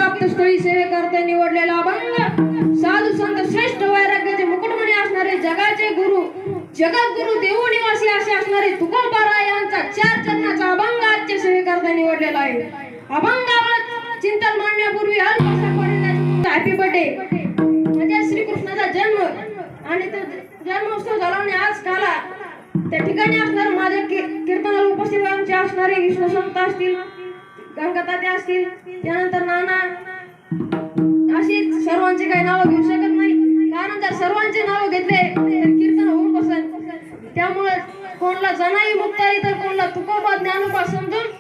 प्राप्त स्थळी सेवे करता निवडलेला अभंग साधू संत श्रेष्ठ वैराग्याचे मुकुटमणी असणारे जगाचे गुरु जगद्गुरु देव निवासी असे असणारे तुकोबा यांचा चार चरणाचा अभंग आजच्या सेवे करता निवडलेला आहे. अभंगावर चिंतन मांडण्यापूर्वी हॅपी बर्थडे म्हणजे श्रीकृष्णाचा जन्म आणि तो जन्मोत्सव झाला आणि आज काला त्या ठिकाणी असणारे माझे कीर्तनाला उपस्थित आमचे असणारे विष्णू संत असतील, गंगाताते असतील, त्यानंतर नाना, अशी सर्वांची काही नावं घेऊ शकत नाही कारण जर सर्वांचे नाव घेतले तर कीर्तन होऊन बसेल. त्यामुळे कोणला जनाई मुक्ताई तर कोणला तुकोबा ज्ञानोबा समजून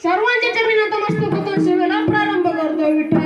सर्वांच्या चरणी नतमस्तक होतो सेवेला प्रारंभ करतो. विठ्ठल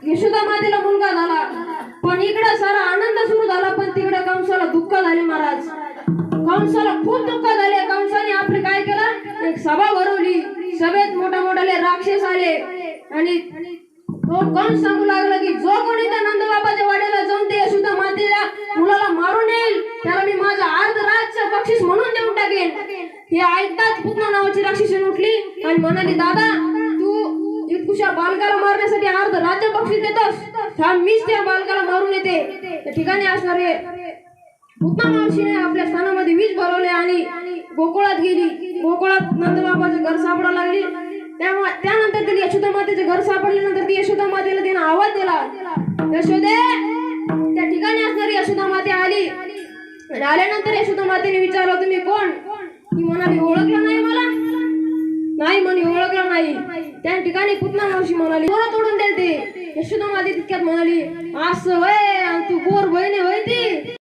यशोदा मातेला मुलगा झाला पण इकडे सारा आनंद सुरू झाला पण तिकडे कंसाला दुःख झाले. महाराज कंसाला खूप दुःख झाले. कंसाने आपले काय केलं, एक सभा भरवली. सभेत मोठे राक्षस आले आणि तो कंस सांगू लागला की जो कोणी त्या नंदबाबाच्या वाड्याला जाऊन ते यशोदा मातेला मुलाला मारून येईल त्याला मी माझा अर्ध राज्य बक्षीस म्हणून देऊन टाकेन. हे ऐकताच पुतना नावाची राक्षसीन उठली आणि म्हणाली, दादा तू इतकुशा बालकाला मारण्यासाठी अर्ध राज्य बक्षीस देतोस, थांब मीच त्या बालकाला मारून येते. त्या ठिकाणी असणारे पुतना मावशीने आपल्या स्थानामध्ये वीज भरवले आणि गोकुळात गेली. गोकुळात नंदबाबाचं घर सापडा लागली. त्यानंतर तिने यशोदा मातेचं घर सापडल्यानंतर ती यशोदा मातेला तिने आवाज दिला, यशोदे. त्या ठिकाणी असणारी यशोदा माते आली. आल्यानंतर यशोदा मातेने विचारलं, तुम्ही कोण? ती म्हणाली, ओळखलं नाही मला. नाही म्हणे, ओळखलं नाही. त्या ठिकाणी पुतना मावशी म्हणाली, डोळा तोडून देते. यशोदा माते तितक्यात म्हणाली, असं वय तू गोर बहिणी होय ती.